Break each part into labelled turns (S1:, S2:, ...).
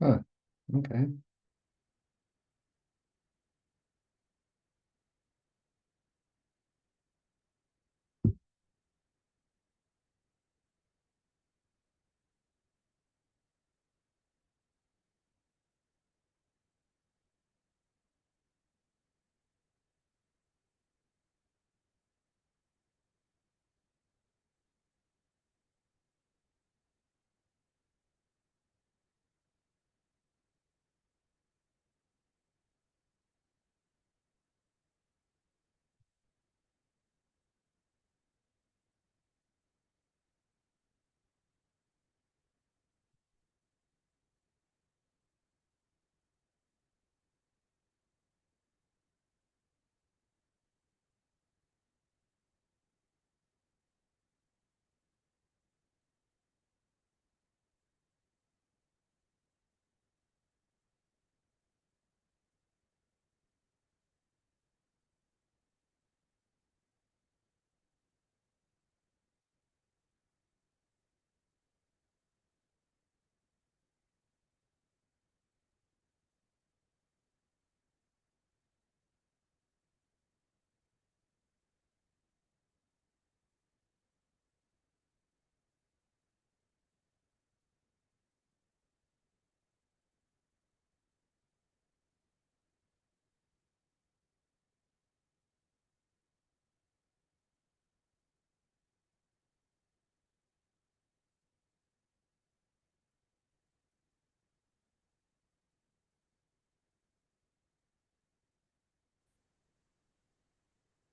S1: Oh, okay.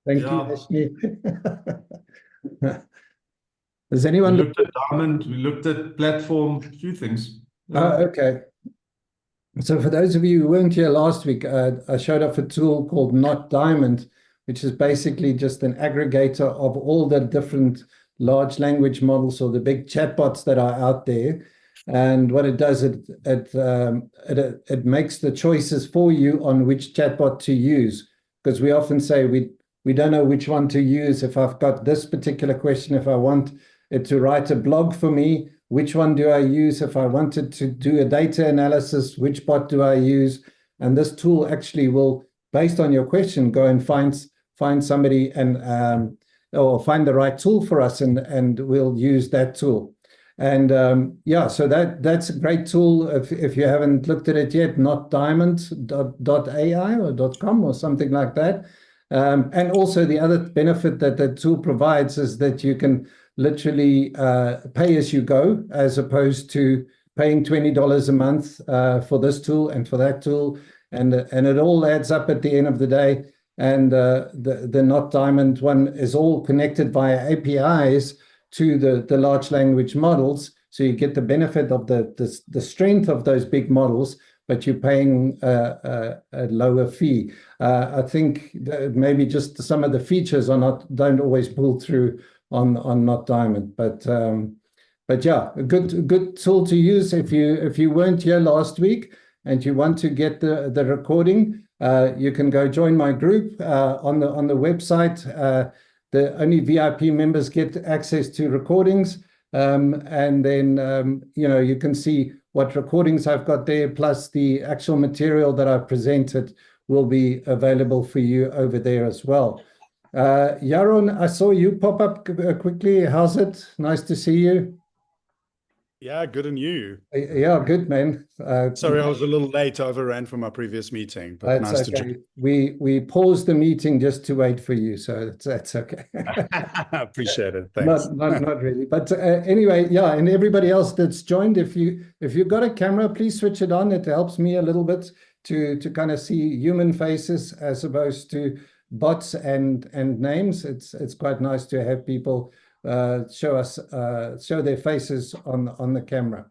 S1: Thank you,
S2: Yeah,
S1: Ashley. Does
S2: we
S1: anyone look?
S2: looked at Diamond, we looked at platform, a few things.
S1: Oh,
S2: Yeah.
S1: okay. So for those of you who weren't here last week, I showed off a tool called Not Diamond, which is basically just an aggregator of all the different large language models or the big chatbots that are out there. And what it does, it makes the choices for you on which chatbot to use. Because we often say we don't know which one to use. If I've got this particular question, if I want it to write a blog for me, which one do I use? If I wanted to do a data analysis, which bot do I use? And this tool actually will, based on your question, go and find somebody and or find the right tool for us, and we'll use that tool. And yeah, so that's a great tool. If you haven't looked at it yet, notdiamond.ai or .com or something like that. And also the other benefit that the tool provides is that you can literally pay as you go, as opposed to paying $20 a month for this tool and for that tool. And it all adds up at the end of the day. And the Not Diamond one is all connected via APIs to the large language models. So you get the benefit of the strength of those big models, but you're paying a lower fee. I think maybe just some of the features don't always pull through on Not Diamond, but yeah, a good tool to use if you weren't here last week and you want to get the recording. You can go join my group on the website. The only VIP members get access to recordings, and then you can see what recordings I've got there, plus the actual material that I've presented will be available for you over there as well. Yaron, I saw you pop up quickly. How's it? Nice to see you.
S3: Yeah, good and you.
S1: Yeah, good, man.
S3: Sorry, I was a little late. I overran from my previous meeting, but
S1: That's
S3: nice to
S1: okay.
S3: join.
S1: We paused the meeting just to wait for you, so that's okay.
S3: Appreciate it. Thanks.
S1: Not really, but anyway, yeah. And everybody else that's joined, if you've got a camera, please switch it on. It helps me a little bit to kind of see human faces as opposed to bots and names. It's quite nice to have people show their faces on the camera.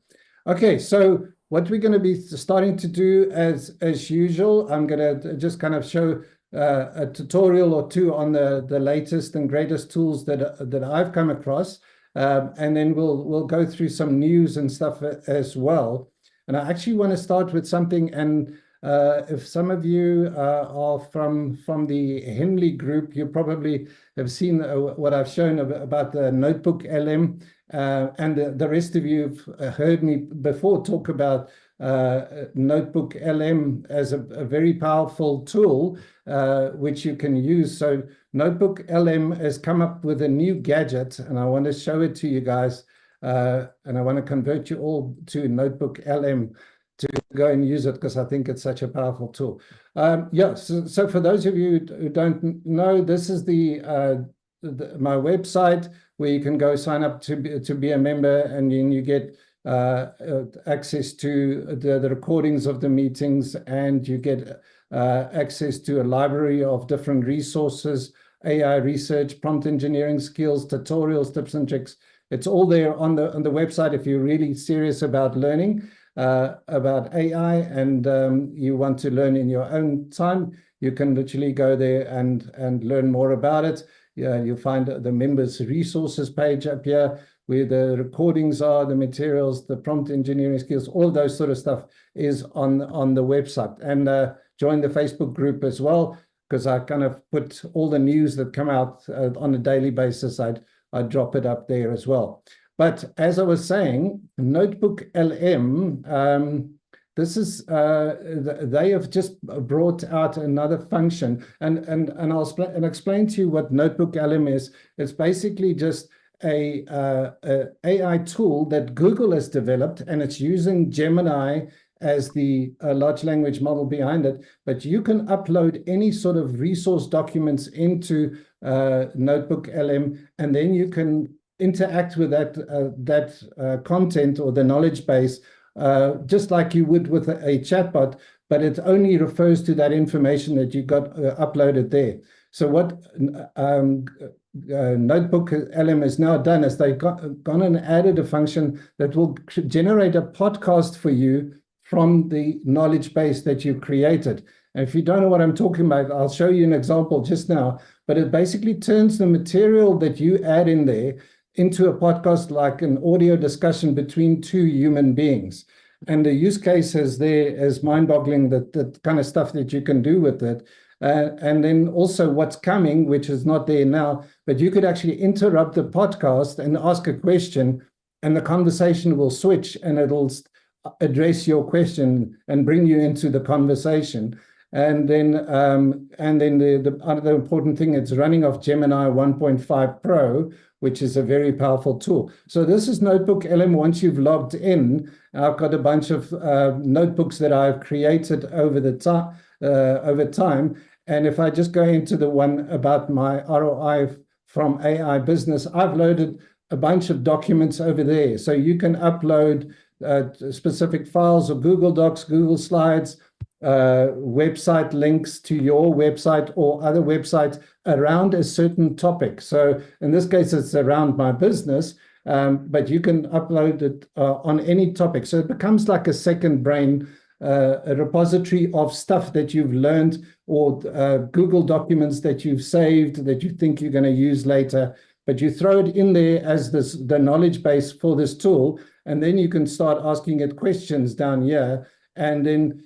S1: Okay, so what we're going to be starting to do as usual, I'm going to just kind of show a tutorial or two on the latest and greatest tools that I've come across, and then we'll go through some news and stuff as well. And I actually want to start with something, and If some of you are from the Henley group, you probably have seen what I've shown about the Notebook LM, and the rest of you have heard me before talk about Notebook LM as a very powerful tool which you can use. So Notebook LM has come up with a new gadget, and I want to show it to you guys, and I want to convert you all to Notebook LM to go and use it because I think it's such a powerful tool. Yeah, so for those of you who don't know, this is my website where you can go sign up to be a member, and then you get access to the recordings of the meetings, and you get access to a library of different resources, AI research, prompt engineering skills, tutorials, tips and tricks. It's all there on the website if you're really serious about learning about AI and you want to learn in your own time. You can literally go there and learn more about it. Yeah, you'll find the members resources page up here where the recordings are, the materials, the prompt engineering skills, all those sort of stuff is on the website. And join the Facebook group as well, because I kind of put all the news that come out on a daily basis. I'd drop it up there as well. But as I was saying, Notebook LM, this is they have just brought out another function, and I'll explain to you what Notebook LM is. It's basically just a AI tool that Google has developed, and it's using Gemini as the large language model behind it. But you can upload any sort of resource documents into Notebook LM, and then you can interact with that content or the knowledge base just like you would with a chatbot, but it only refers to that information that you got uploaded there. So what Notebook LM has now done is they've gone and added a function that will generate a podcast for you from the knowledge base that you created. And if you don't know what I'm talking about, I'll show you an example just now, but it basically turns the material that you add in there into a podcast, like an audio discussion between two human beings. And the use cases there is mind-boggling, that kind of stuff that you can do with it. And then also what's coming, which is not there now, but you could actually interrupt the podcast and ask a question, and the conversation will switch and it'll address your question and bring you into the conversation. And then the other important thing, it's running off Gemini 1.5 Pro, which is a very powerful tool. So this is Notebook LM. Once you've logged in, I've got a bunch of notebooks that I've created over time. And if I just go into the one about my ROI from AI business, I've loaded a bunch of documents over there. So you can upload specific files or Google Docs, Google Slides, website links to your website or other websites around a certain topic. So in this case, it's around my business, but you can upload it on any topic. So it becomes like a second brain, a repository of stuff that you've learned, or Google documents that you've saved that you think you're going to use later. But you throw it in there as the knowledge base for this tool, and then you can start asking it questions down here. And then,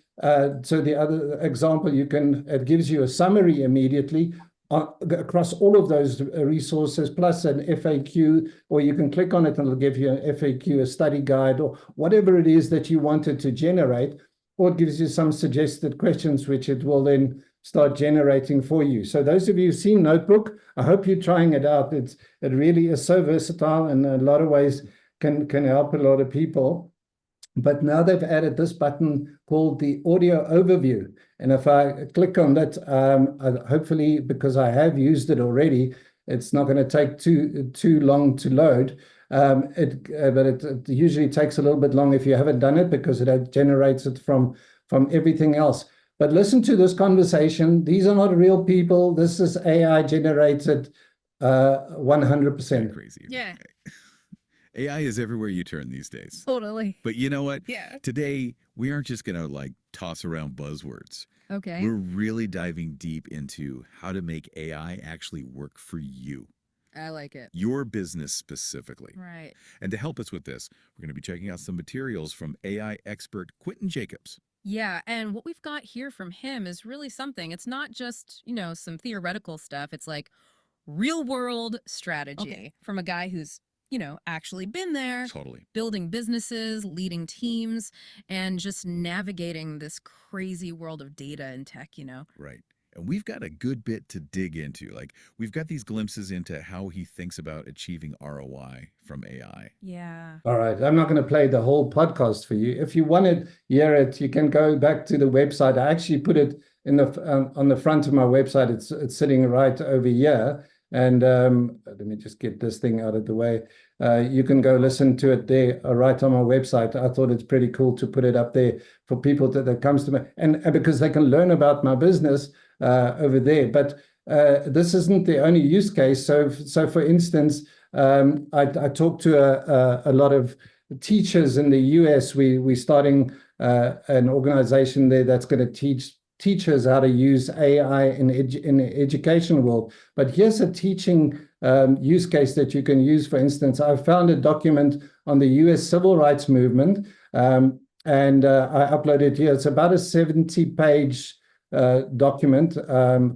S1: so the other example, it gives you a summary immediately across all of those resources, plus an FAQ, or you can click on it and it'll give you an FAQ, a study guide, or whatever it is that you wanted to generate, or it gives you some suggested questions, which it will then start generating for you. So those of you who've seen Notebook, I hope you're trying it out. It really is so versatile, and in a lot of ways can help a lot of people. But now they've added this button called the audio overview. And if I click on that, hopefully, because I have used it already, it's not going to take too long to load. But it usually takes a little bit long if you haven't done it, because it generates it from everything else. But listen to this conversation. These are not real people. This is AI generated 100%.
S4: Crazy.
S5: Yeah.
S4: AI is everywhere you turn these days.
S5: Totally.
S4: But you know what?
S5: Yeah.
S4: Today, we aren't just going to like toss around buzzwords.
S5: Okay.
S4: We're really diving deep into how to make AI actually work for you,
S5: I like it.
S4: your business specifically.
S5: Right.
S4: And to help us with this, we're going to be checking out some materials from AI expert Quentin Jacobs.
S5: Yeah, and what we've got here from him is really something. It's not just, some theoretical stuff. It's like real world strategy from a guy who's, actually been there,
S4: Totally.
S5: building businesses, leading teams, and just navigating this crazy world of data and tech.
S4: Right. And we've got a good bit to dig into. Like, we've got these glimpses into how he thinks about achieving ROI from AI.
S5: Yeah.
S1: All right, I'm not going to play the whole podcast for you. If you want to hear it, you can go back to the website. I actually put it in the on the front of my website. It's sitting right over here. And let me just get this thing out of the way. You can go listen to it there, right on my website. I thought it's pretty cool to put it up there for people that comes to me, and because they can learn about my business over there. But this isn't the only use case. So for instance, I talked to a lot of teachers in the US. We're starting an organization there that's going to teach teachers how to use AI in the education world. But here's a teaching use case that you can use. For instance, I found a document on the US civil rights movement, and I uploaded here. It's about a 70-page document,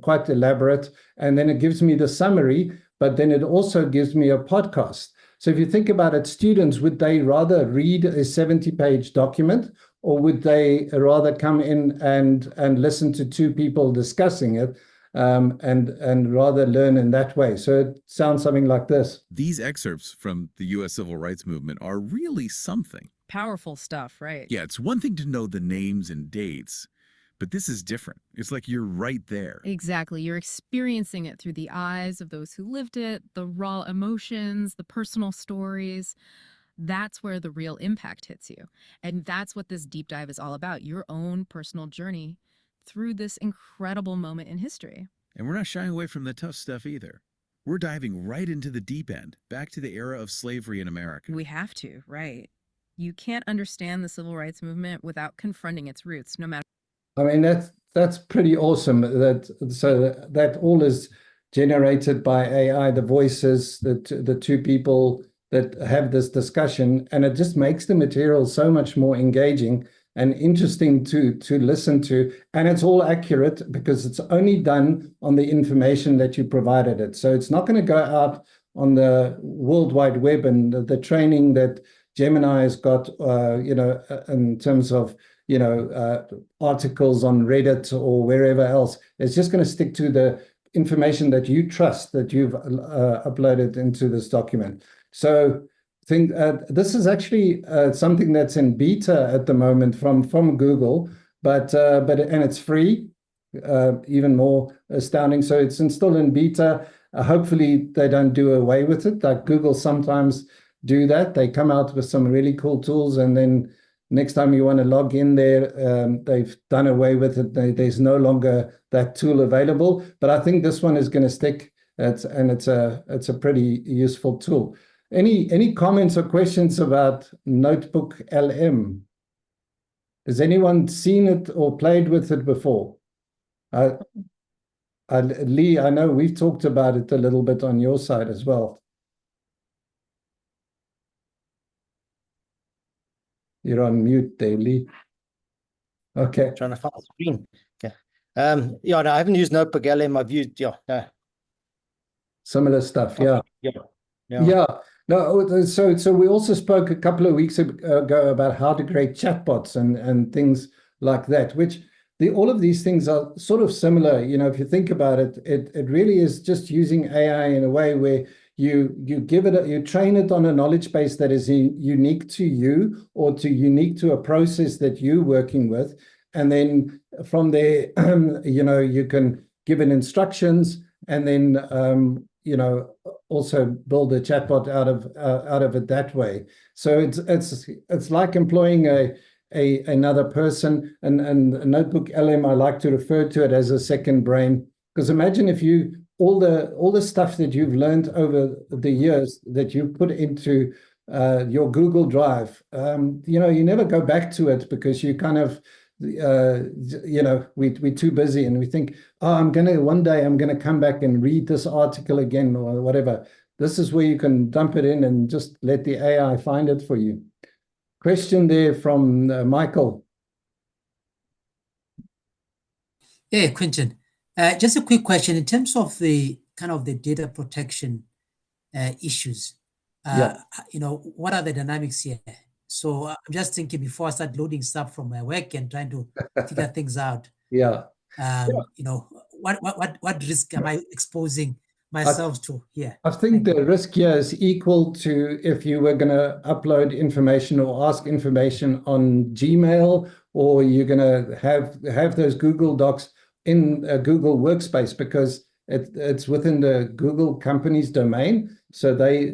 S1: quite elaborate. And then it gives me the summary, but then it also gives me a podcast. So if you think about it, students, would they rather read a 70-page document, or would they rather come in and listen to two people discussing it, and rather learn in that way? So it sounds something like this.
S4: These excerpts from the U.S. Civil Rights Movement are really something.
S5: Powerful stuff, right?
S4: Yeah, it's one thing to know the names and dates, but this is different. It's like you're right there.
S5: Exactly. You're experiencing it through the eyes of those who lived it, the raw emotions, the personal stories. That's where the real impact hits you. And that's what this deep dive is all about, your own personal journey through this incredible moment in history.
S4: And we're not shying away from the tough stuff either. We're diving right into the deep end, back to the era of slavery in America.
S5: We have to, right? You can't understand the civil rights movement without confronting its roots, no matter.
S1: I mean, that's pretty awesome. That all is generated by AI, the voices, the two people that have this discussion, and it just makes the material so much more engaging and interesting to listen to. And it's all accurate because it's only done on the information that you provided it. So it's not going to go out on the World Wide Web and the training that Gemini has got, in terms of articles on Reddit or wherever else. It's just going to stick to the information that you trust, that you've uploaded into this document. So I think this is actually something that's in beta at the moment from Google, but it's free, even more astounding. So it's still in beta. Hopefully they don't do away with it, like Google sometimes do that. They come out with some really cool tools, and then next time you want to log in there, they've done away with it. There's no longer that tool available. But I think this one is going to stick. It's a pretty useful tool. Any comments or questions about Notebook LM? Has anyone seen it or played with it before? Lee, I know we've talked about it a little bit on your side as well. You're on mute there, Lee. Okay.
S6: Trying to find the screen. Okay. No, I haven't used Notebook LM. I've used, no.
S1: Similar stuff, yeah. Yeah. No, so we also spoke a couple of weeks ago about how to create chatbots and things like that, which all of these things are sort of similar. If you think about it, it really is just using AI in a way where you train it on a knowledge base that is unique to you, or unique to a process that you're working with. And then from there, you can give it instructions, and then, also build a chatbot out of it that way. So it's like employing another person, and Notebook LM, I like to refer to it as a second brain, because imagine if all the stuff that you've learned over the years that you put into your Google Drive, you never go back to it because you kind of, we're too busy, and we think, one day I'm gonna come back and read this article again or whatever. This is where you can dump it in and just let the AI find it for you. Question there from Michael.
S7: Yeah, Quentin. Just a quick question in terms of the kind of the data protection issues.
S1: Yeah.
S7: What are the dynamics here? So I'm just thinking before I start loading stuff from my work and trying to figure things out.
S1: Yeah.
S7: What risk am I exposing
S1: I,
S7: myself to here?
S1: I think
S7: Thank you.
S1: the risk here is equal to if you were going to upload information or ask information on Gmail, or you're going to have those Google Docs in a Google Workspace, because it's within the Google company's domain. So they,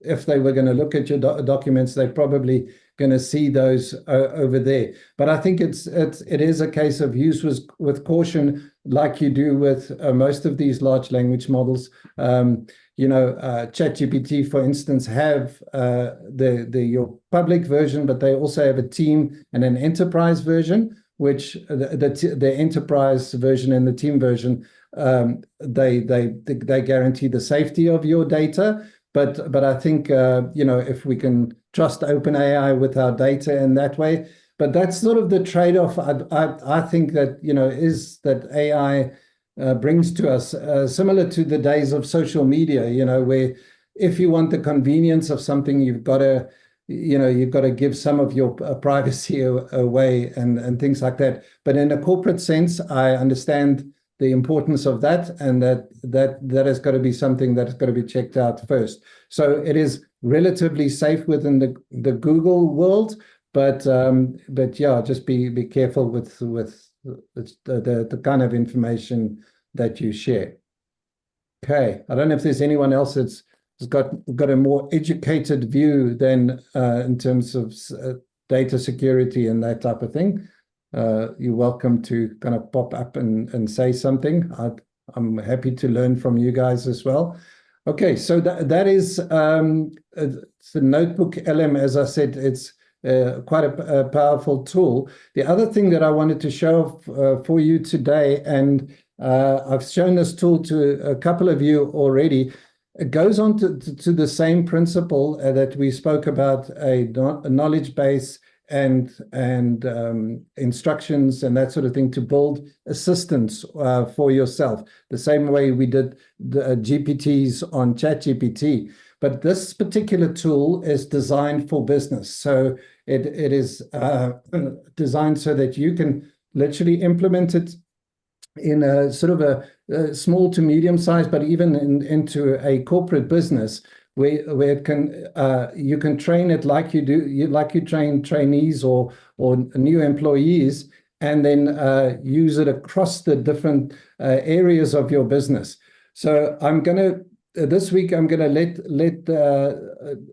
S1: if they were going to look at your documents, they're probably going to see those over there. But I think it is a case of use with caution, like you do with most of these large language models. ChatGPT, for instance, have your public version, but they also have a team and an enterprise version, which the enterprise version and the team version, they guarantee the safety of your data. But I think if we can trust OpenAI with our data in that way. But that's sort of the trade-off I think that is that AI brings to us, similar to the days of social media, where if you want the convenience of something, you've got to give some of your privacy away and things like that. But in a corporate sense, I understand the importance of that, and that has got to be something that's got to be checked out first. So it is relatively safe within the Google world, but yeah, just be careful with the kind of information that you share. Okay, I don't know if there's anyone else that's got a more educated view than in terms of data security and that type of thing. You're welcome to kind of pop up and say something. I'm happy to learn from you guys as well. Okay, so that is it's the Notebook LM. As I said, it's quite a powerful tool. The other thing that I wanted to show for you today, and I've shown this tool to a couple of you already, it goes on to the same principle that we spoke about, a knowledge base and instructions and that sort of thing to build assistants for yourself, the same way we did the GPTs on ChatGPT. But this particular tool is designed for business. So it is designed so that you can literally implement it in a sort of a small to medium size, but even into a corporate business, where it can you can train it like you train trainees or new employees, and then use it across the different areas of your business. So this week I'm gonna let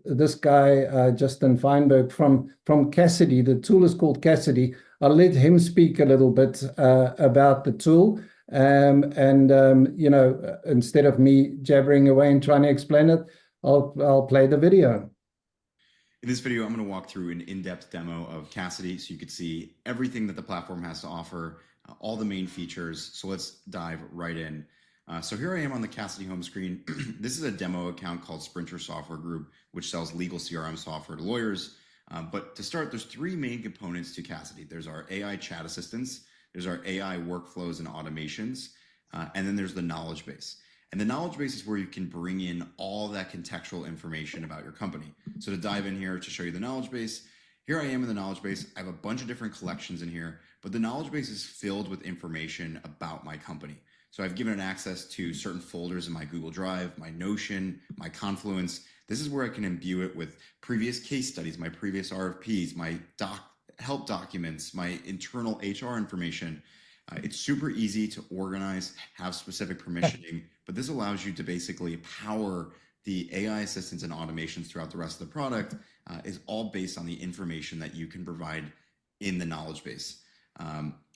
S1: this guy Justin Feinberg from Cassidy. The tool is called Cassidy. I'll let him speak a little bit about the tool, instead of me jabbering away and trying to explain it, I'll play the video.
S8: In this video, I'm going to walk through an in-depth demo of Cassidy so you could see everything that the platform has to offer, all the main features. So let's dive right in. So here I am on the Cassidy home screen. This is a demo account called Sprinter Software Group, which sells legal CRM software to lawyers. But to start, there's three main components to Cassidy. There's our AI chat assistants, there's our AI workflows and automations, and then there's the knowledge base. And the knowledge base is where you can bring in all that contextual information about your company. So to dive in here to show you the knowledge base, here I am in the knowledge base. I have a bunch of different collections in here, but the knowledge base is filled with information about my company. So I've given it access to certain folders in my Google Drive, my Notion, my Confluence. This is where I can imbue it with previous case studies, my previous RFPs, my help documents, my internal HR information. It's super easy to organize, have specific permissioning, but this allows you to basically power the AI assistants and automations throughout the rest of the product. Is all based on the information that you can provide in the knowledge base.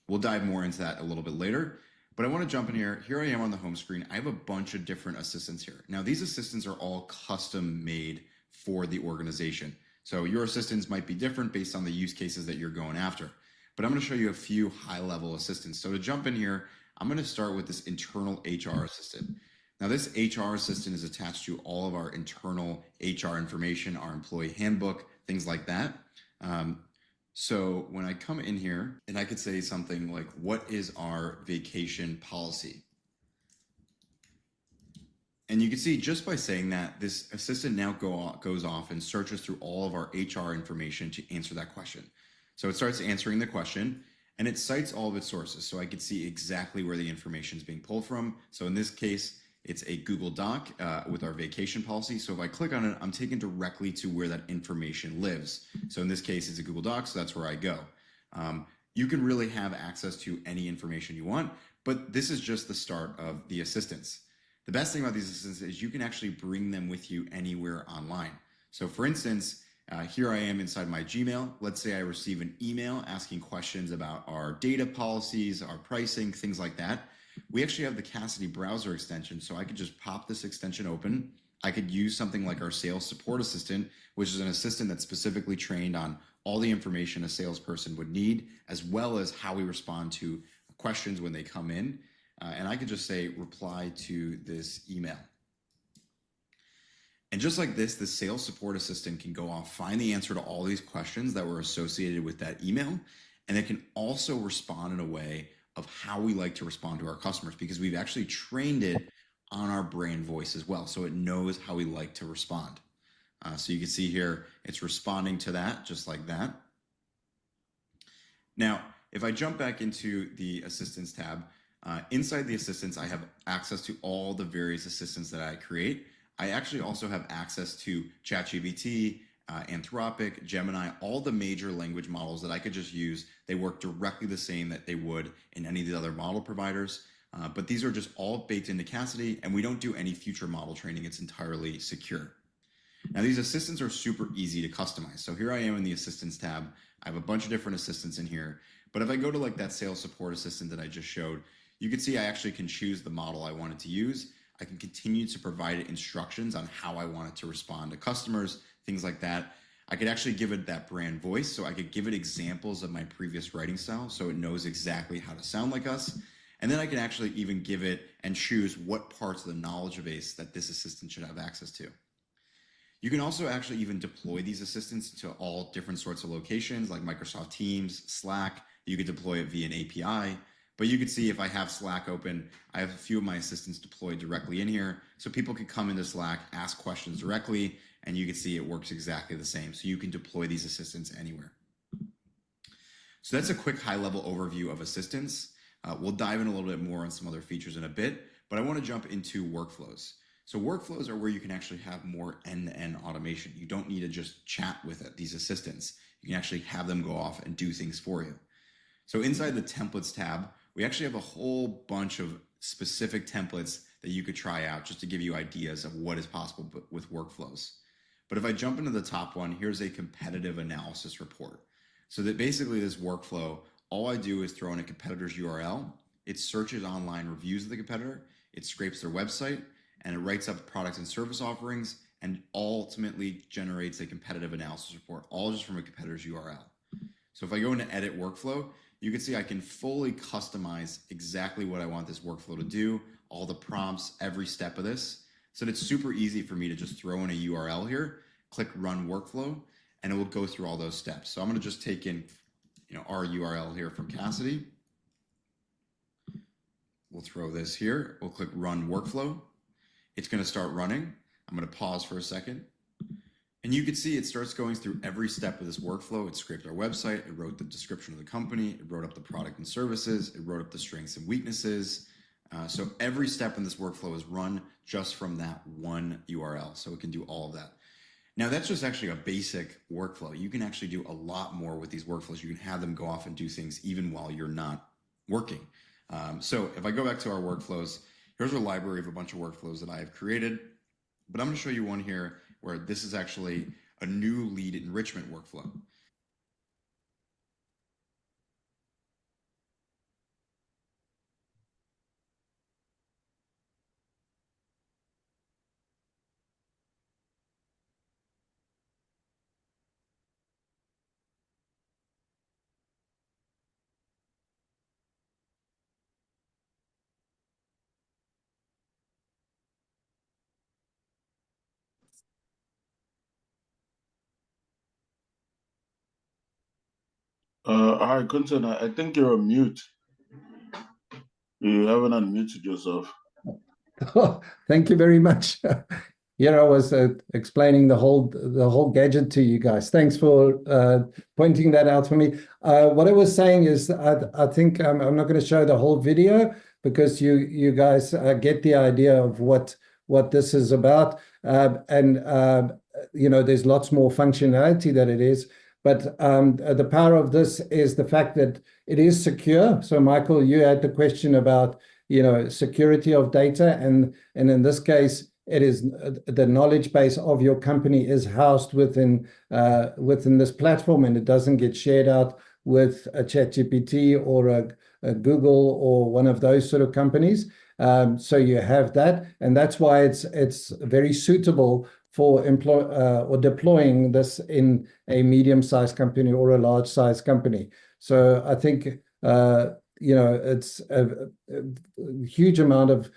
S8: We'll dive more into that a little bit later, but I want to jump in here. Here I am on the home screen. I have a bunch of different assistants here. Now, these assistants are all custom made for the organization. So your assistants might be different based on the use cases that you're going after. But I'm going to show you a few high-level assistants. So to jump in here, I'm going to start with this internal HR assistant. Now, this HR assistant is attached to all of our internal HR information, our employee handbook, things like that. So when I come in here and I could say something like, what is our vacation policy? And you can see just by saying that, this assistant now goes off and searches through all of our HR information to answer that question. So it starts answering the question and it cites all of its sources. So I can see exactly where the information is being pulled from. So in this case, it's a Google Doc with our vacation policy. So if I click on it, I'm taken directly to where that information lives. So in this case, it's a Google Doc, so that's where I go. You can really have access to any information you want, but this is just the start of the assistants. The best thing about these assistants is you can actually bring them with you anywhere online. So for instance, here I am inside my Gmail. Let's say I receive an email asking questions about our data policies, our pricing, things like that. We actually have the Cassidy browser extension, so I could just pop this extension open. I could use something like our sales support assistant, which is an assistant that's specifically trained on all the information a salesperson would need, as well as how we respond to questions when they come in. And I could just say, reply to this email. And just like this, the sales support assistant can go off, find the answer to all these questions that were associated with that email. And it can also respond in a way of how we like to respond to our customers, because we've actually trained it on our brand voice as well. So it knows how we like to respond. So you can see here, it's responding to that just like that. Now, if I jump back into the assistants tab, inside the assistants, I have access to all the various assistants that I create. I actually also have access to ChatGPT, Anthropic, Gemini, all the major language models that I could just use. They work directly the same that they would in any of the other model providers. But these are just all baked into Cassidy, and we don't do any future model training. It's entirely secure. Now, these assistants are super easy to customize. So here I am in the assistants tab. I have a bunch of different assistants in here. But if I go to like that sales support assistant that I just showed, you can see I actually can choose the model I wanted to use. I can continue to provide it instructions on how I want it to respond to customers, things like that. I could actually give it that brand voice. So I could give it examples of my previous writing style so it knows exactly how to sound like us. And then I can actually even give it and choose what parts of the knowledge base that this assistant should have access to. You can also actually even deploy these assistants to all different sorts of locations like Microsoft Teams, Slack. You could deploy it via an API. But you can see if I have Slack open, I have a few of my assistants deployed directly in here. So people can come into Slack, ask questions directly, and you can see it works exactly the same. So you can deploy these assistants anywhere. So that's a quick high-level overview of assistants. We'll dive in a little bit more on some other features in a bit, but I want to jump into workflows. So workflows are where you can actually have more end-to-end automation. You don't need to just chat with these assistants. You can actually have them go off and do things for you. So inside the templates tab, we actually have a whole bunch of specific templates that you could try out just to give you ideas of what is possible with workflows. But if I jump into the top one, here's a competitive analysis report. So that basically this workflow, all I do is throw in a competitor's URL. It searches online reviews of the competitor. It scrapes their website, and it writes up products and service offerings, and ultimately generates a competitive analysis report, all just from a competitor's URL. So if I go into edit workflow, you can see I can fully customize exactly what I want this workflow to do, all the prompts, every step of this. So it's super easy for me to just throw in a URL here, click run workflow, and it will go through all those steps. So I'm going to just take in, our URL here from Cassidy. We'll throw this here. We'll click run workflow. It's going to start running. I'm going to pause for a second. And you can see it starts going through every step of this workflow. It scraped our website. It wrote the description of the company. It wrote up the product and services. It wrote up the strengths and weaknesses. So every step in this workflow is run just from that one URL. So it can do all of that. Now that's just actually a basic workflow. You can actually do a lot more with these workflows. You can have them go off and do things even while you're not working. So if I go back to our workflows, here's a library of a bunch of workflows that I have created, but I'm going to show you one here where this is actually a new lead enrichment workflow.
S9: Hi, Quentin. I think you're on mute. You haven't unmuted yourself.
S1: Oh, thank you very much. Here I was explaining the whole gadget to you guys. Thanks for pointing that out for me. What I was saying is I think I'm not going to show the whole video because you guys get the idea of what this is about. There's lots more functionality that it is. But the power of this is the fact that it is secure. So Michael, you had the question about security of data, and in this case, it is the knowledge base of your company is housed within this platform, and it doesn't get shared out with a ChatGPT or a Google or one of those sort of companies. So you have that, and that's why it's very suitable for deploying this in a medium-sized company or a large-sized company. So I think it's a huge amount of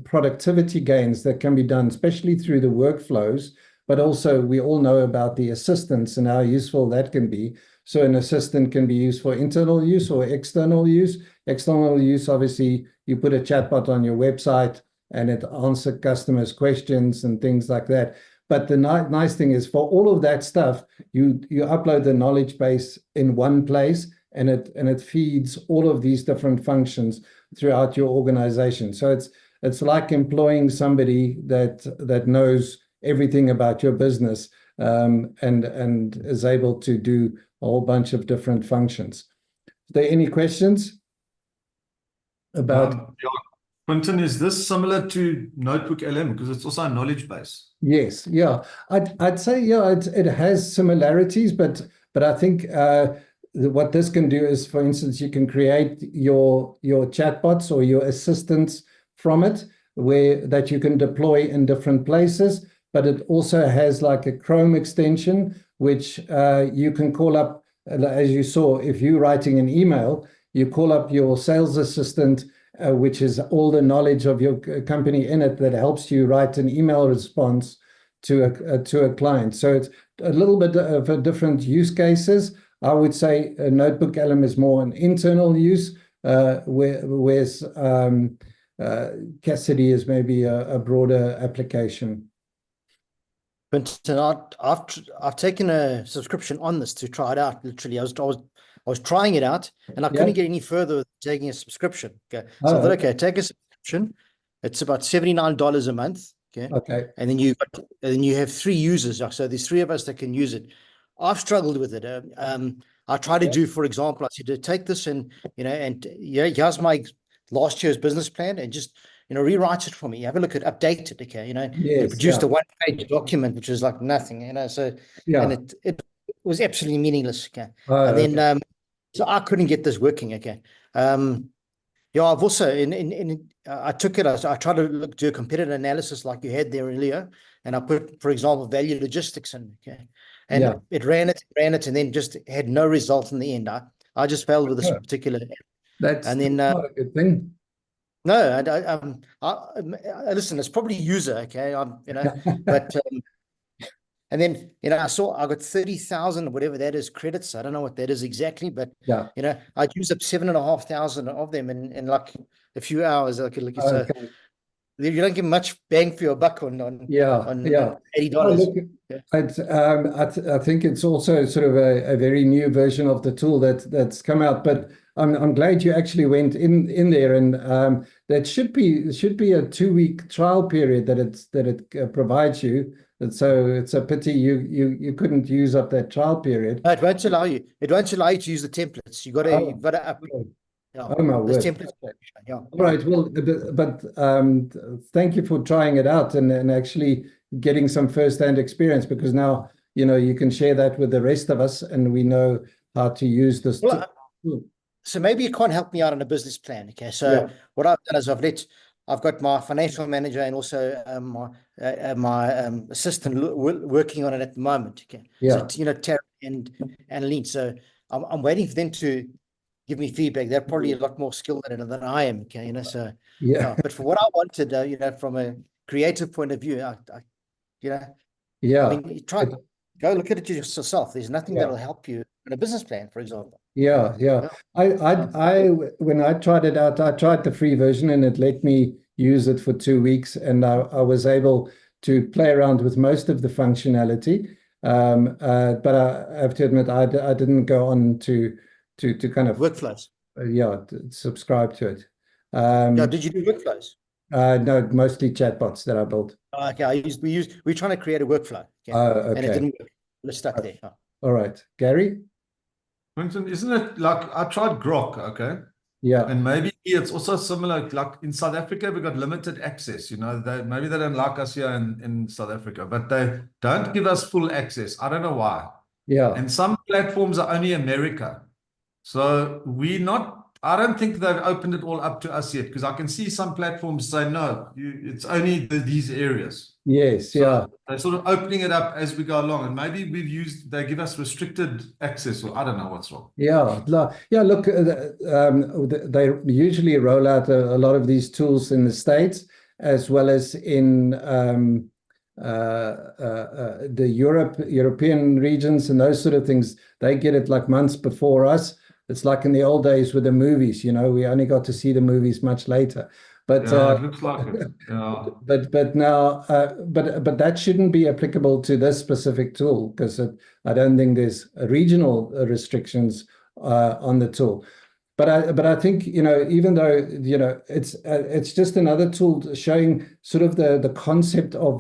S1: productivity gains that can be done, especially through the workflows. But also, we all know about the assistants and how useful that can be. So an assistant can be used for internal use or external use. External use, obviously, you put a chatbot on your website and it answers customers' questions and things like that. But the nice thing is, for all of that stuff, you upload the knowledge base in one place, and it feeds all of these different functions throughout your organization. So it's like employing somebody that knows everything about your business, and is able to do a whole bunch of different functions. Are there any questions about?
S2: Quentin, is this similar to Notebook LM because it's also a knowledge base?
S1: Yes, yeah, I'd say it has similarities, but I think what this can do is, for instance, you can create your chatbots or your assistants from it, that you can deploy in different places. But it also has like a Chrome extension, which you can call up, as you saw, if you're writing an email, you call up your sales assistant, which is all the knowledge of your company in it, that helps you write an email response to a client. So it's a little bit of a different use cases. I would say a Notebook LM is more an internal use, whereas Cassidy is maybe a broader application.
S6: Quentin, I've taken a subscription on this to try it out. Literally, I was trying it out, and I couldn't get any further with taking a subscription. Okay, so I thought, okay, take a subscription. It's about $79 a month. Okay, and then you have 3 users. So there's 3 of us that can use it. I've struggled with it. I try to do, for example, I said to take this and here's my last year's business plan, and just rewrite it for me. Have a look at update it. Okay, it produced a 1-page document, which is like nothing. So and it was absolutely meaningless. Okay, and then so I couldn't get this working. Okay, I've also I took it. I tried to do a competitor analysis like you had there earlier, and I put, for example, value logistics in. Okay, and it ran it, and then just had no result in the end. I just failed with this particular.
S1: That's not a good thing.
S6: No, I listen. It's probably user, okay. But and then I got 30,000 whatever that is credits. I don't know what that is exactly, but I'd use up 7,500 of them in like a few hours. So you don't get much bang for your buck on $80.
S1: I think it's also sort of a very new version of the tool that's come out, but I'm glad you actually went in there, and that should be a 2-week trial period that it provides you. And so it's a pity you couldn't use up that trial period.
S6: No, it won't allow you. It won't allow you to use the templates. You've got to up.
S1: Oh my word.
S6: Templates.
S1: All right. Well, but thank you for trying it out and actually getting some first-hand experience, because now you can share that with the rest of us, and we know how to use this tool.
S6: So maybe you can't help me out on a business plan. Okay. So what I've done is I've got my financial manager and also my assistant working on it at the moment. Okay. So Tara and Annalene. So I'm waiting for them to give me feedback. They're probably a lot more skilled at it than I am. Okay. So but for what I wanted, from a creative point of view, I mean, go look at it yourself. There's nothing that'll help you and a business plan, for example.
S1: Yeah. When I tried it out, I tried the free version and it let me use it for 2 weeks, and I was able to play around with most of the functionality. But I have to admit, I didn't go on to kind of
S6: Workflows.
S1: Subscribe to it.
S6: Did you do workflows?
S1: No, mostly chatbots that I built.
S6: Okay, we're trying to create a workflow.
S1: Okay.
S6: And it didn't work. We're stuck there.
S1: All right. Gary?
S2: Quentin, isn't it like I tried Grok, okay?
S1: Yeah.
S2: And maybe it's also similar, like in South Africa, we got limited access. Maybe they don't like us here in South Africa, but they don't give us full access. I don't know why.
S1: Yeah.
S2: And some platforms are only America. So I don't think they've opened it all up to us yet, because I can see some platforms say, no, it's only these areas.
S1: Yes,
S2: So they're sort of opening it up as we go along. And maybe they give us restricted access, or I don't know what's wrong.
S1: Yeah. Look, they usually roll out a lot of these tools in the States, as well as in the European regions and those sort of things. They get it like months before us. It's like in the old days with the movies, we only got to see the movies much later. But
S2: it looks like it. Yeah.
S1: But now, but that shouldn't be applicable to this specific tool, because I don't think there's regional restrictions on the tool. But I think, even though it's just another tool showing sort of the concept of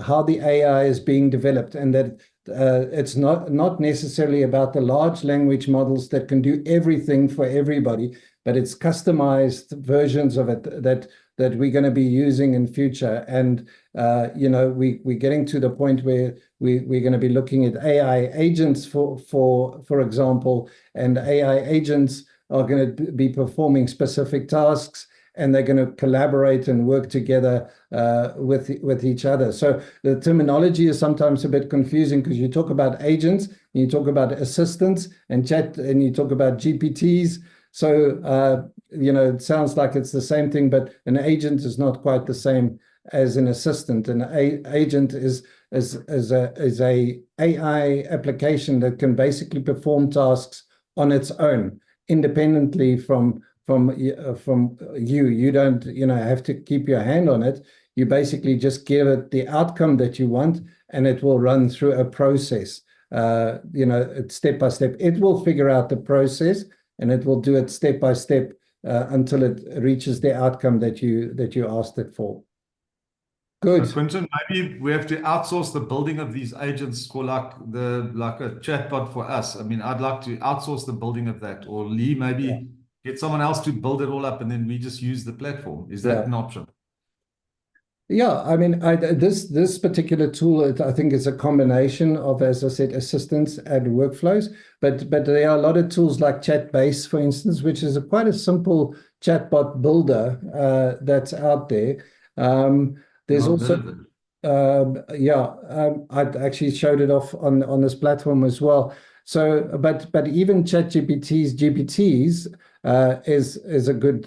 S1: how the AI is being developed, and that it's not necessarily about the large language models that can do everything for everybody, but it's customized versions of it that we're going to be using in future. And we're getting to the point where we're going to be looking at AI agents for example, and AI agents are going to be performing specific tasks, and they're going to collaborate and work together with each other. So the terminology is sometimes a bit confusing, because you talk about agents, and you talk about assistants and chat, and you talk about GPTs. So it sounds like it's the same thing, but an agent is not quite the same as an assistant. An agent is a AI application that can basically perform tasks on its own, independently from you. You don't have to keep your hand on it. You basically just give it the outcome that you want, and it will run through a process. Step by step. It will figure out the process, and it will do it step by step until it reaches the outcome that you asked it for. Good.
S2: So Quentin, maybe we have to outsource the building of these agents for like a chatbot for us. I mean, I'd like to outsource the building of that, or Lee, maybe get someone else to build it all up, and then we just use the platform. Is that an option?
S1: Yeah, I mean, this particular tool, I think, is a combination of, as I said, assistance and workflows. But there are a lot of tools like ChatBase, for instance, which is quite a simple chatbot builder that's out there. There's also, I actually showed it off on this platform as well. So, but even GPTs is a good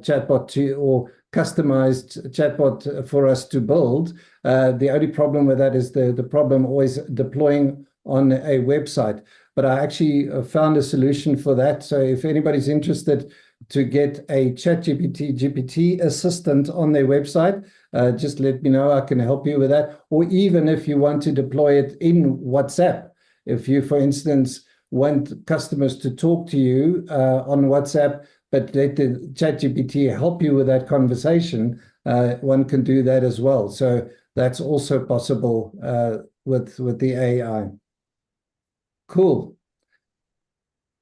S1: chatbot or customized chatbot for us to build. The only problem with that is the problem always deploying on a website. But I actually found a solution for that. So if anybody's interested to get a GPT assistant on their website, just let me know. I can help you with that. Or even if you want to deploy it in WhatsApp, if you, for instance, want customers to talk to you on WhatsApp, but let the ChatGPT help you with that conversation, one can do that as well. So that's also possible with the AI. Cool.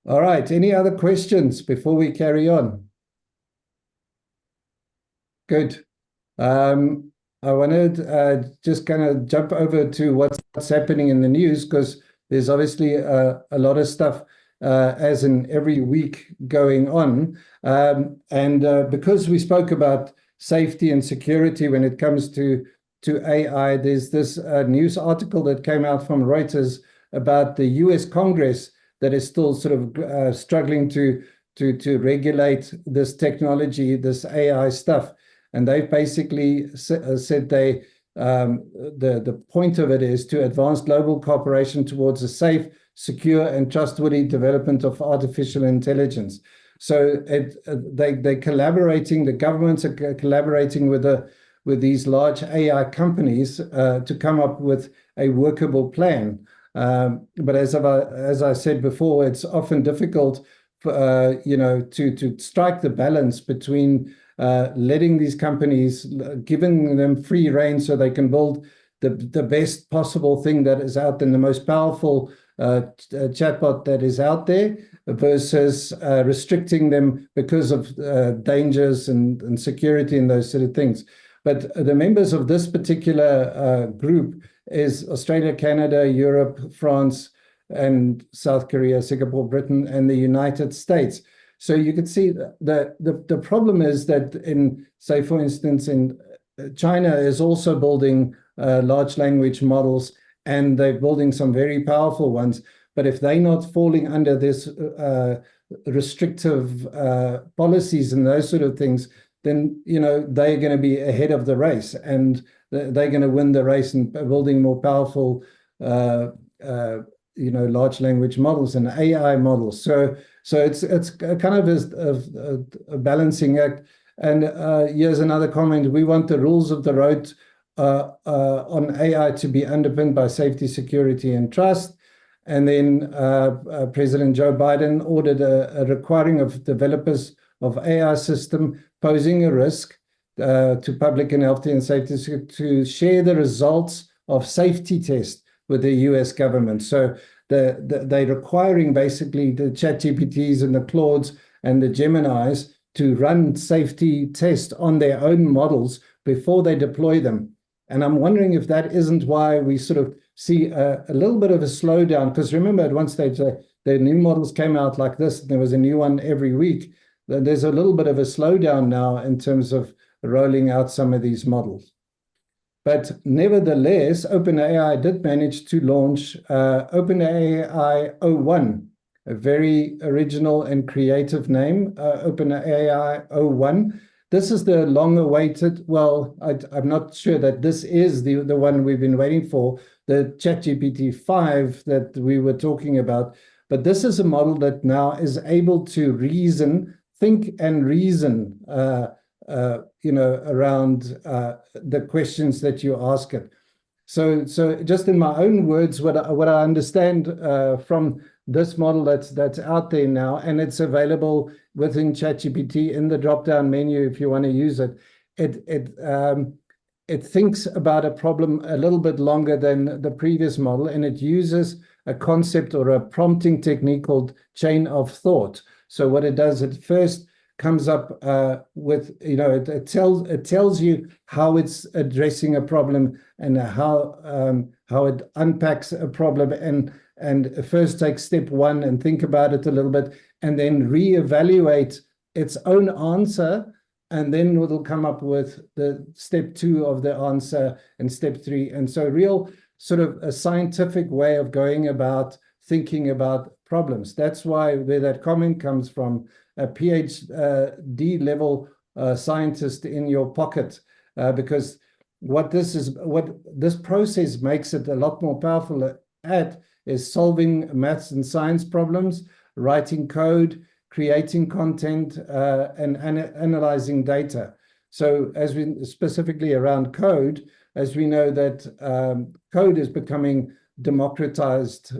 S1: All right. Any other questions before we carry on? Good. I wanted just kind of jump over to what's happening in the news, because there's obviously a lot of stuff as in every week going on. And because we spoke about safety and security when it comes to AI, there's this news article that came out from Reuters about the US Congress that is still sort of struggling to regulate this technology, this AI stuff. And they've basically said the point of it is to advance global cooperation towards a safe, secure and trustworthy development of artificial intelligence. So they're collaborating, the governments are collaborating with these large AI companies to come up with a workable plan. But as I said before, it's often difficult for, to strike the balance between letting these companies, giving them free rein so they can build the best possible thing that is out there, the most powerful chatbot that is out there, versus restricting them because of dangers and security and those sort of things. But the members of this particular group is Australia, Canada, Europe, France, and South Korea, Singapore, Britain, and the United States. So you can see that the problem is that in, say, for instance, in China is also building large language models, and they're building some very powerful ones. But if they're not falling under this restrictive policies and those sort of things, then they're going to be ahead of the race, and they're going to win the race in building more powerful large language models and AI models. So it's kind of a balancing act. And here's another comment: we want the rules of the road on AI to be underpinned by safety, security, and trust. And then President Joe Biden ordered a requiring of developers of AI system posing a risk to public and health and safety to share the results of safety tests with the US government. So they're requiring basically the ChatGPTs and the Claudes and the Geminis to run safety tests on their own models before they deploy them. And I'm wondering if that isn't why we sort of see a little bit of a slowdown. Because remember, at one stage, the new models came out like this, and there was a new one every week. There's a little bit of a slowdown now in terms of rolling out some of these models. But nevertheless, OpenAI did manage to launch OpenAI 01, a very original and creative name, OpenAI 01. This is the long-awaited, well, I'm not sure that this is the one we've been waiting for, the ChatGPT 5 that we were talking about. But this is a model that now is able to think and reason, around the questions that you ask it. So just in my own words, what I understand from this model that's out there now, and it's available within ChatGPT in the drop-down menu if you want to use it, it thinks about a problem a little bit longer than the previous model, and it uses a concept or a prompting technique called chain of thought. So what it does, it first comes up with, it tells you how it's addressing a problem and how it unpacks a problem, and first take step one and think about it a little bit, and then reevaluate its own answer, and then it'll come up with the step two of the answer and step three. And so real sort of a scientific way of going about thinking about problems. That's where that comment comes from, a PhD level scientist in your pocket, because what this process makes it a lot more powerful at is solving maths and science problems, writing code, creating content, and analyzing data. So as we specifically around code, as we know that code is becoming democratized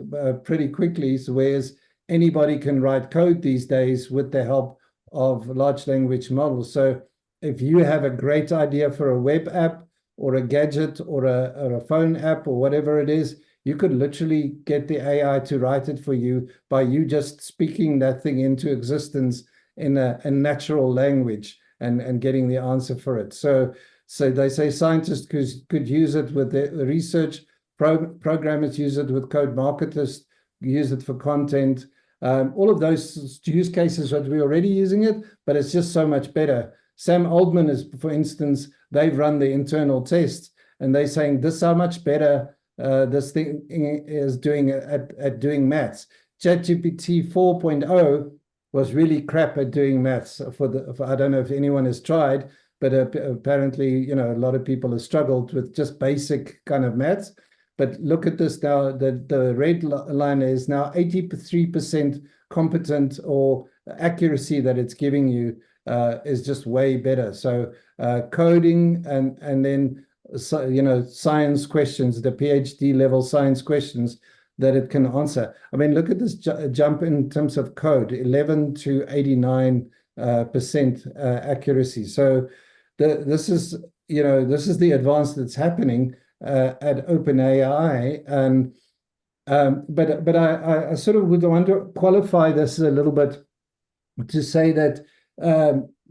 S1: pretty quickly, so whereas anybody can write code these days with the help of large language models. So if you have a great idea for a web app or a gadget or a phone app or whatever it is, you could literally get the AI to write it for you by you just speaking that thing into existence in a natural language and getting the answer for it. So they say scientists could use it with the research, programmers use it with code, marketers use it for content. All of those use cases that we're already using it, but it's just so much better. Sam Altman is, for instance, they've run the internal tests, and they're saying this is how much better this thing is doing at doing maths. ChatGPT 4.0 was really crap at doing maths. I don't know if anyone has tried, but apparently, a lot of people have struggled with just basic kind of maths. But look at this now, the red line is now 83% competent, or accuracy that it's giving you is just way better. So coding and then science questions, the PhD level science questions that it can answer. I mean, look at this jump in terms of code, 11 to 89% accuracy. So this is the advance that's happening at OpenAI. And but I sort of would want to qualify this a little bit to say that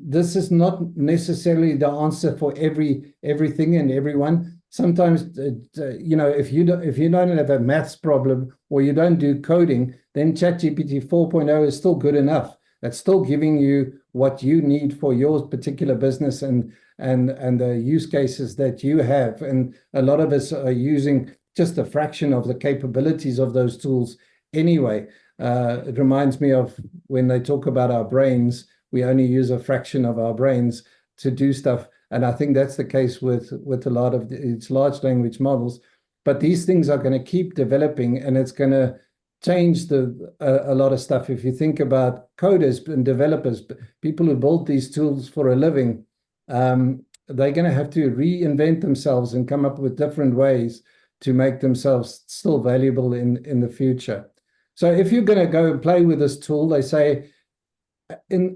S1: this is not necessarily the answer for everything and everyone. Sometimes, if you don't have a maths problem or you don't do coding, then ChatGPT 4.0 is still good enough. It's still giving you what you need for your particular business and the use cases that you have. And a lot of us are using just a fraction of the capabilities of those tools anyway. It reminds me of when they talk about our brains, we only use a fraction of our brains to do stuff. And I think that's the case with a lot of its large language models. But these things are going to keep developing, and it's going to change a lot of stuff. If you think about coders and developers, people who build these tools for a living, they're going to have to reinvent themselves and come up with different ways to make themselves still valuable in the future. So if you're going to go and play with this tool, they say,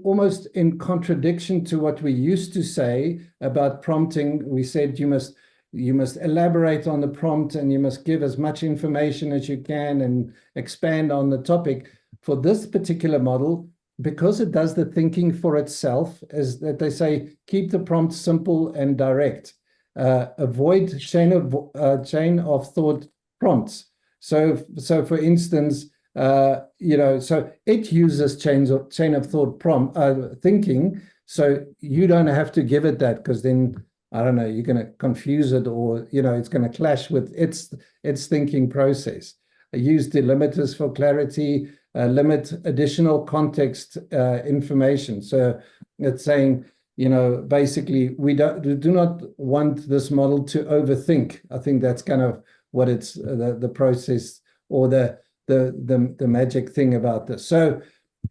S1: almost in contradiction to what we used to say about prompting, we said you must elaborate on the prompt and you must give as much information as you can and expand on the topic. For this particular model, because it does the thinking for itself, is that they say keep the prompt simple and direct. Avoid chain of thought prompts. So for instance, so it uses chain of thought prompt thinking. So you don't have to give it that, because then, I don't know, you're going to confuse it, or it's going to clash with its thinking process. Use delimiters for clarity. Limit additional context information. So it's saying, basically, we do not want this model to overthink. I think that's kind of what it's the process, or the magic thing about this. So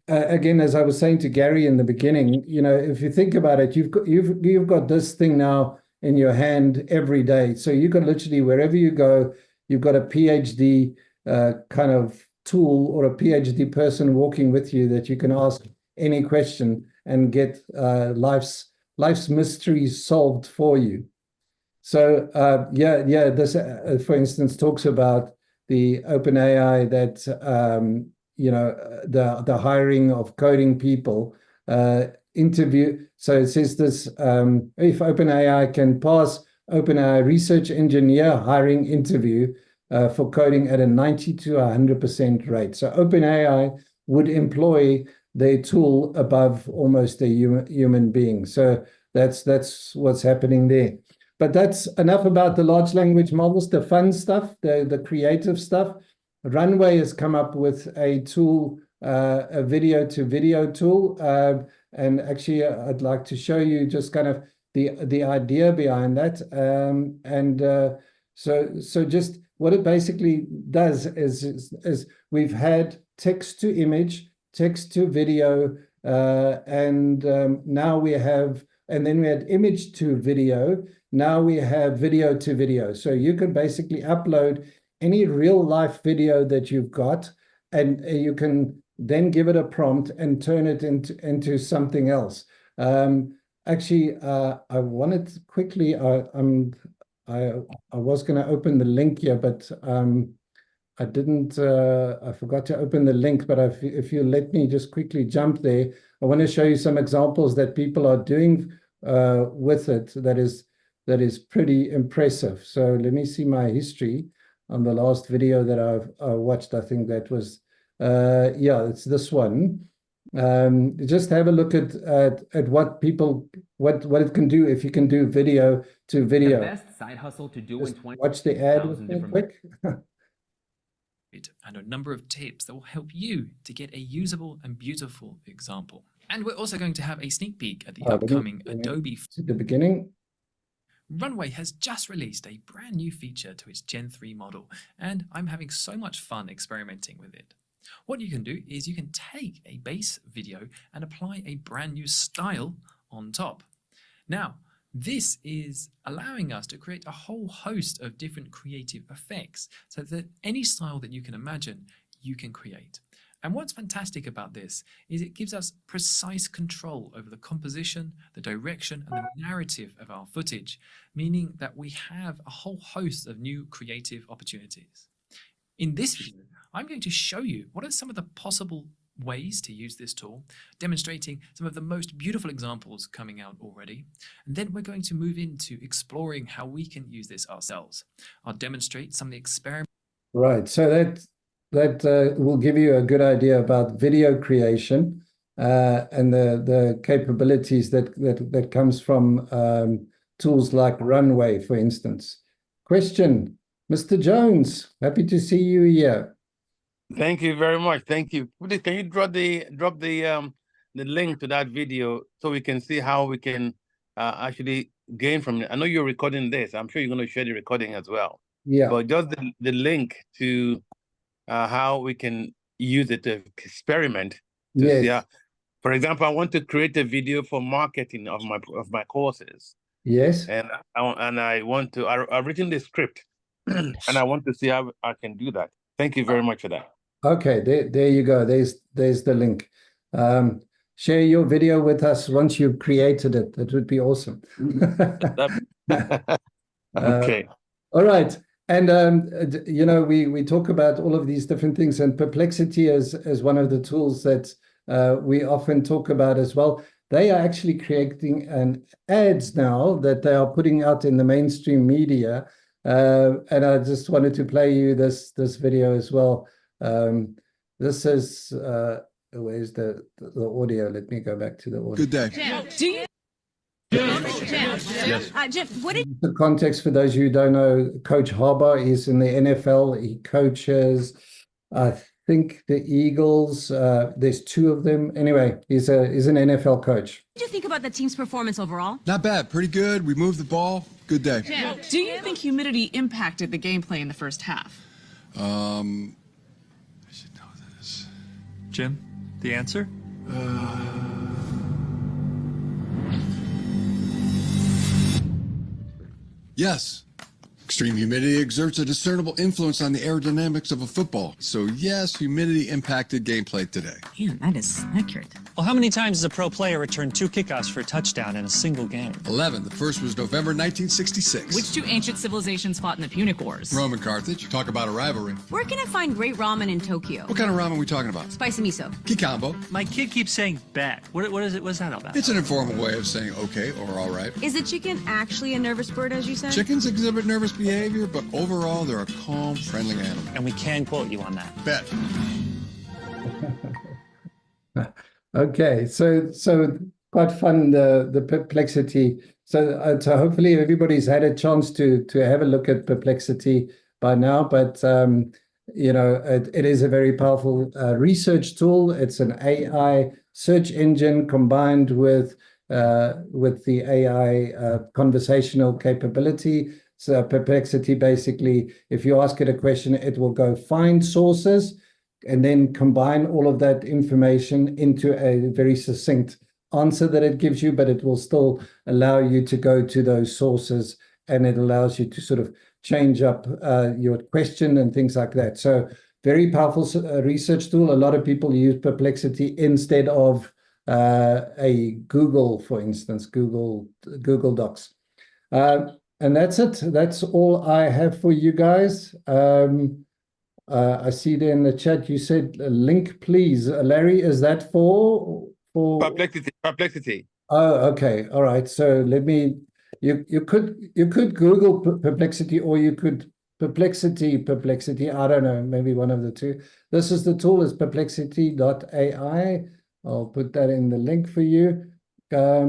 S1: again, as I was saying to Gary in the beginning, if you think about it, you've got this thing now in your hand every day. So you can literally, wherever you go, you've got a PhD kind of tool, or a PhD person walking with you that you can ask any question and get life's mysteries solved for you. So this for instance talks about the OpenAI that the hiring of coding people, interview. So it says this: if OpenAI can pass OpenAI research engineer hiring interview for coding at a 90 to 100% rate. So OpenAI would employ their tool above almost a human being. So that's what's happening there. But that's enough about the large language models, the fun stuff, the creative stuff. Runway has come up with a tool, a video-to-video tool. And actually, I'd like to show you just kind of the idea behind that. So just what it basically does is we've had text to image, text to video, and now we have, and then we had image to video. Now we have video to video. So you can basically upload any real life video that you've got, and you can then give it a prompt and turn it into something else. Actually, I wanted quickly, I was going to open the link here, but I didn't, I forgot to open the link, but if you let me just quickly jump there, I want to show you some examples that people are doing with it that is pretty impressive. So let me see my history on the last video that I've watched. I think that was, it's this one. Just have a look at what it can do if you can do video to video.
S10: The best side hustle to do
S1: Just
S10: in 20
S1: watch the ad real quick.
S11: And a number of tips that will help you to get a usable and beautiful example. And we're also going to have a sneak peek at the upcoming Adobe
S1: to the beginning.
S11: Runway has just released a brand new feature to its Gen 3 model, and I'm having so much fun experimenting with it. What you can do is you can take a base video and apply a brand new style on top. Now, this is allowing us to create a whole host of different creative effects so that any style that you can imagine, you can create. And what's fantastic about this is it gives us precise control over the composition, the direction, and the narrative of our footage, meaning that we have a whole host of new creative opportunities. In this video, I'm going to show you what are some of the possible ways to use this tool, demonstrating some of the most beautiful examples coming out already. And then we're going to move into exploring how we can use this ourselves. I'll demonstrate some of the experiments.
S1: Right, so that will give you a good idea about video creation and the capabilities that comes from tools like Runway, for instance. Question, Mr. Jones, happy to see you here.
S10: Thank you very much. Thank you. Can you drop the link to that video so we can see how we can actually gain from it? I know you're recording this. I'm sure you're going to share the recording as well.
S1: Yeah.
S10: But just the link to how we can use it to experiment. To
S1: Yes.
S10: see for example, I want to create a video for marketing of my courses.
S1: Yes.
S10: And I want to. I've written the script, and I want to see how I can do that. Thank you very much for that.
S1: Okay, there you go. There's the link. Share your video with us once you've created it. That would be awesome.
S10: Okay.
S1: All right. And you know, we talk about all of these different things, and Perplexity as one of the tools that we often talk about as well. They are actually creating ads now that they are putting out in the mainstream media. And I just wanted to play you this video as well. This is where's the audio? Let me go back to the audio.
S12: Good day.
S13: Jim, do you? Jim, what did
S1: The context for those who don't know, Coach Harbaugh is in the NFL. He coaches, I think, the Eagles. There's two of them. Anyway, he's an NFL coach.
S13: you think about the team's performance overall?
S12: Not bad. Pretty good. We moved the ball. Good day.
S14: Jim, do you think humidity impacted the gameplay in the first half?
S12: I should know this.
S11: Jim, the answer?
S12: Yes. Extreme humidity exerts a discernible influence on the aerodynamics of a football. So yes, humidity impacted gameplay today.
S14: Man, that is accurate.
S15: Well, how many times has a pro player returned 2 kickoffs for a touchdown in a single game?
S12: 11. The first was November 1966.
S14: Which 2 ancient civilizations fought in the Punic Wars?
S12: Rome and Carthage. Talk about a rivalry.
S13: Where can I find great ramen in Tokyo?
S12: What kind of ramen are we talking about?
S13: Spicy miso.
S12: Kikambo.
S15: My kid keeps saying bet. What is it? What's that about?
S12: It's an informal way of saying okay or all right.
S13: Is the chicken actually a nervous bird, as you said?
S12: Chickens exhibit nervous behavior, but overall they're a calm, friendly animal.
S15: And we can quote you on that.
S12: Bet.
S1: Okay, so quite fun, the Perplexity. So hopefully everybody's had a chance to have a look at Perplexity by now. But you know, it is a very powerful research tool. It's an AI search engine combined with the AI conversational capability. So Perplexity, basically, if you ask it a question, it will go find sources and then combine all of that information into a very succinct answer that it gives you, but it will still allow you to go to those sources, and it allows you to sort of change up your question and things like that. So very powerful research tool. A lot of people use Perplexity instead of a Google, for instance, Google Docs. And that's it. That's all I have for you guys. I see there in the chat you said link, please. Larry, is that for
S10: Perplexity?
S1: Oh, okay. All right. So let me. You could Google Perplexity, or you could Perplexity. I don't know. Maybe one of the two. This is the tool. Is perplexity.ai. I'll put that in the link for you. Yeah,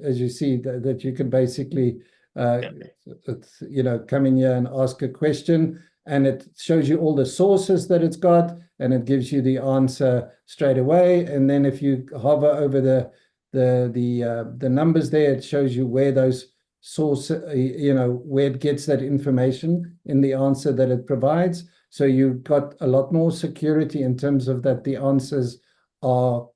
S1: as you see that you can basically you know, come in here and ask a question, and it shows you all the sources that it's got, and it gives you the answer straight away. And then if you hover over the numbers there. It shows you where those source, where it gets that information in the answer that it provides. So you've got a lot more security in terms of that the answers are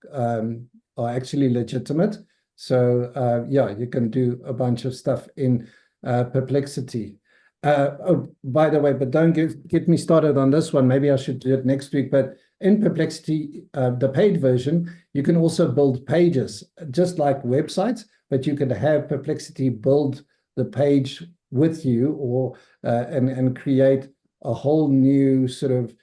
S1: actually legitimate. So yeah, you can do a bunch of stuff in Perplexity. Oh, by the way, but don't get me started on this one. Maybe I should do it next week. But in Perplexity, the paid version, you can also build pages, just like websites, but you can have Perplexity build the page with you, or and create a whole new sort of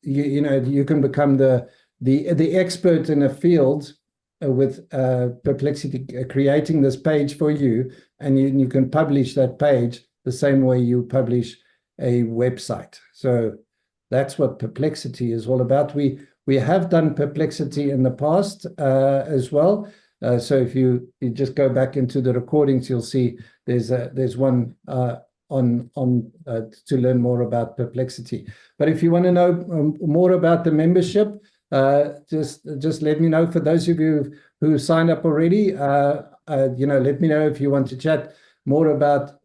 S1: you can become the expert in a field with Perplexity creating this page for you, and you can publish that page the same way you publish a website. So that's what Perplexity is all about. We have done Perplexity in the past as well. So if you just go back into the recordings, you'll see there's one on to learn more about Perplexity. But if you want to know more about the membership, just let me know. For those of you who signed up already, let me know if you want to chat more about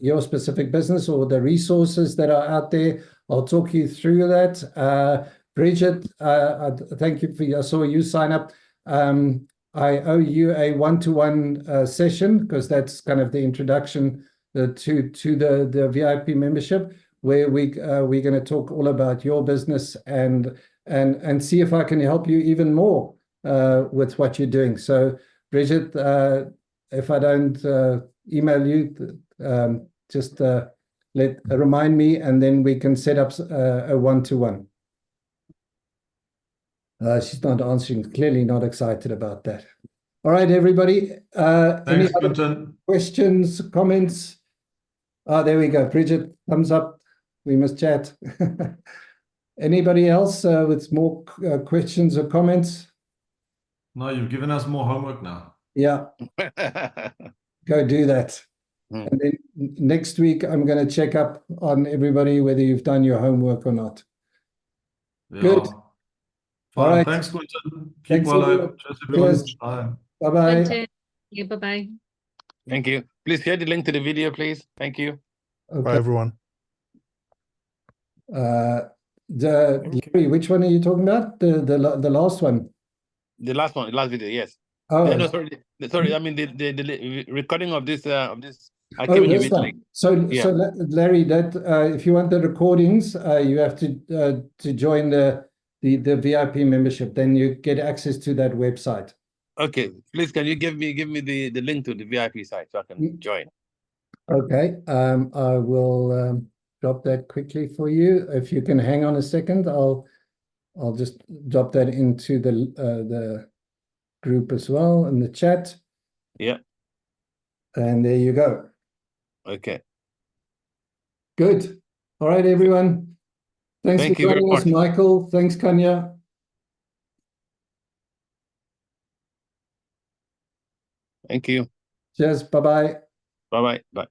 S1: your specific business or the resources that are out there. I'll talk you through that. Bridget, thank you I saw you sign up. I owe you a one-to-one session, because that's kind of the introduction to the VIP membership, where we're going to talk all about your business and see if I can help you even more with what you're doing. So Bridget, if I don't email you, just remind me, and then we can set up a one-to-one. She's not answering, clearly not excited about that. All right, everybody. Any other questions, comments? Oh, there we go. Bridget, thumbs up. We must chat. Anybody else with more questions or comments?
S2: No, you've given us more homework now.
S1: Yeah. Go do that. And then next week, I'm going to check up on everybody, whether you've done your homework or not.
S2: Yeah.
S1: Good.
S2: Fine.
S1: All right.
S2: Thanks, Quentin. Keep
S1: Thanks
S2: well.
S1: Cheers,
S2: Cheers, everyone.
S1: Bye. Bye-bye.
S16: Yeah, bye-bye.
S10: Thank you. Please share the link to the video, please. Thank you.
S1: Okay.
S3: Bye, everyone.
S1: Which one are you talking about? The last one?
S10: The last one, the last video, yes.
S1: Oh,
S10: no, sorry. I mean the recording of this I
S1: oh,
S10: came in
S1: this one. So Larry, that if you want the recordings, you have to join the VIP membership. Then you get access to that website.
S10: Okay, please, can you give me the link to the VIP site so I can join?
S1: Okay, I will drop that quickly for you. If you can hang on a second, I'll just drop that into the group as well in the chat.
S10: Yeah.
S1: And there you go.
S10: Okay.
S1: Good. All right, everyone. Thanks for joining us, Michael. Thanks, Kanya.
S10: Thank you.
S1: Cheers. Bye-bye.
S10: Bye-bye. Bye.